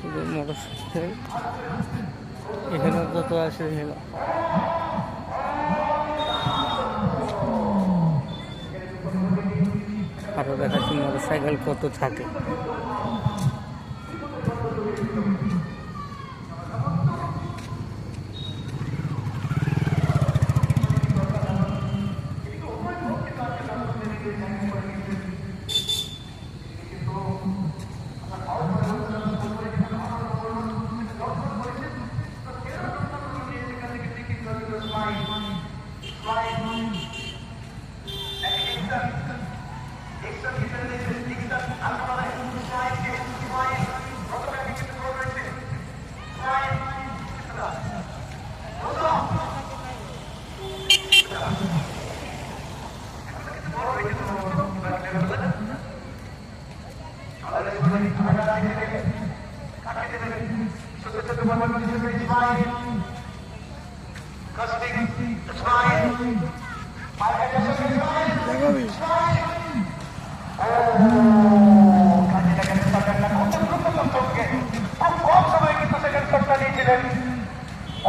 শুধু মোটরসাইকেল এখানে যত আসে এখানে আরো দেখাচ্ছি মোটরসাইকেল কত থাকে।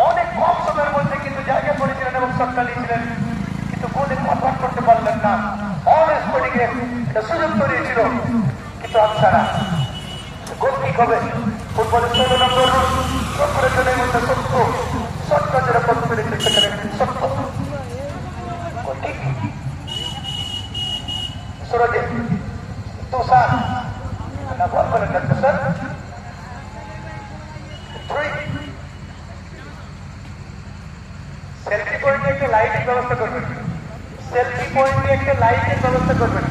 অনেক কম সময়ের মধ্যে কিন্তু জায়গা করেছিলেন এবং শটটা নিয়েছিলেন, কিন্তু গোলে কনভার্ট করতে পারলেন না। অনেক স্পোর্টিংয়ে এটা সুযোগ তৈরিয়েছিল, কিন্তু আনসারা গোল কিক হবে। ফুটবলের 16 নম্বর সত্তরের জনের মধ্যে 70 শটটা যেরকম পেরেছে সেখানে 70 গোল কিক সুরজে তুষার না বল বলেন না তুষার সেলফি পয়েন্টে একটা লাইটের ব্যবস্থা করবেন। সেলফি পয়েন্টে একটা লাইটের ব্যবস্থা করবেন।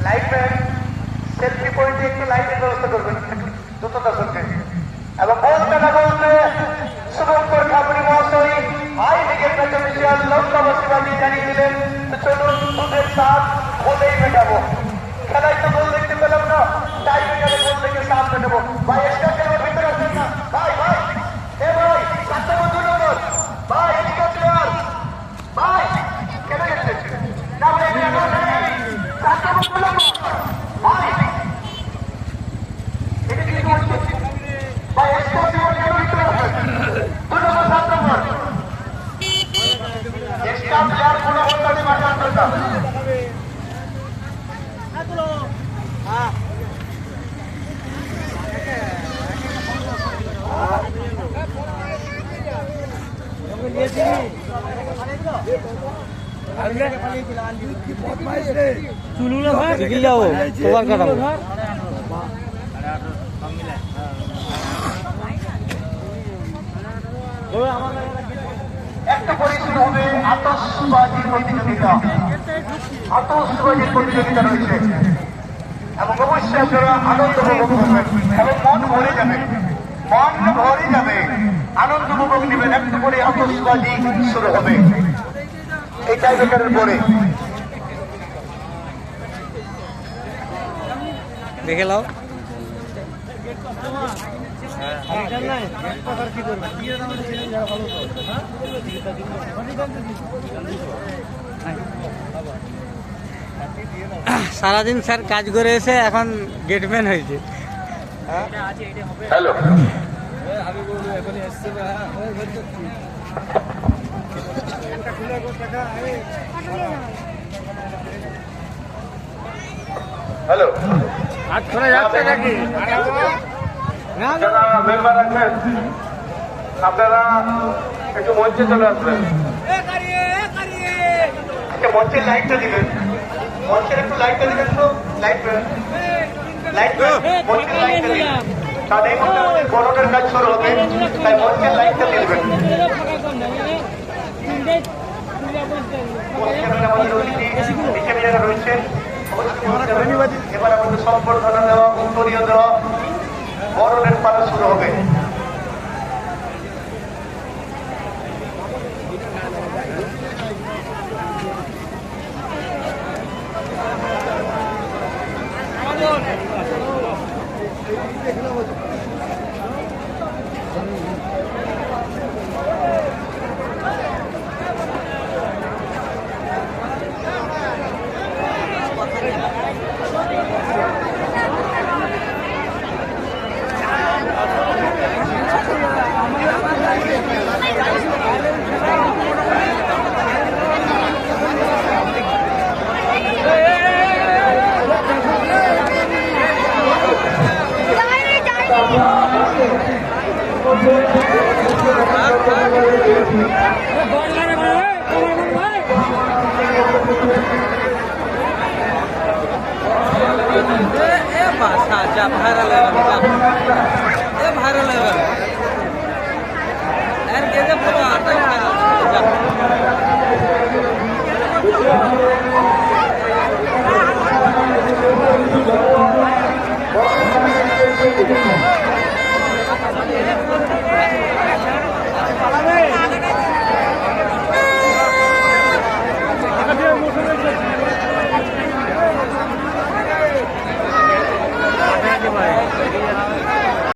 লাইটম্যান সেলফি পয়েন্টে একটা লাইটের ব্যবস্থা করবেন দ্রুত দর্শককে। এবং বলতে না বলতে শুভঙ্কর ঠাকুরি মহাশয় আই লিগের ম্যাচ অফিসিয়াল লঙ্কাবাসী বানিয়ে জানিয়ে দিলেন, চলুন দুধের সাথ গোলেই মেটাবো। খেলায় তো গোল দেখতে পেলাম না, টাই ব্রেকারে গোল দেখে সাথ মেটাবো। ভাই স্টেডিয়ামের ভিতরে আসেন না ভাই, ভাই এ ভাই 7 নম্বর নম্বর ভাই এদিকে প্লেয়ার ভাই কেন গেছে না ভাই 7 নম্বর নম্বর ভাই এটা কি হচ্ছে ভাই স্টেডিয়ামের ভিতরে আসেন 2 নম্বর 7 নম্বর এক্সট্রা প্লেয়ার কোন অবস্থাতে মাঠে আনতে হবে। একটা পরিস্থিতি হবে আতশবাজির প্রতিযোগিতা। আতশবাজির প্রতিযোগিতা রয়েছে এবং অবশ্যই আপনারা আনন্দ উপভোগ করবেন এবং মন ভরে যাবে, মন ভরে যাবে, আনন্দ উপভোগ নেবেন। একটু করে আতশবাজি শুরু হবে এই টাইব্রেকারের পরে। দেখে নাও সারাদিন স্যার কাজ করে এসে এখন গেটম্যান হয়েছে। হ্যালো হ্যালো হাত খোলা যাচ্ছে নাকি? যারা মেম্বার আছেন আপনারা একটু মঞ্চে চলে আসবেন। মঞ্চের লাইটটা দিবেন, মঞ্চের একটু লাইটটা দিবেন তো। লাইট মঞ্চের লাইটটা দিবেন, কারণ এই মুহূর্তে আমাদের বড়দের কাজ শুরু হবে, তাই মঞ্চের লাইটটা দিবেন। যারা রয়েছেন এবার আমাদের সম্বর্ধনা দেওয়া, উত্তরীয় দেওয়া, বড়দের পালা শুরু হবে। ভাইরাল হয়ে গেল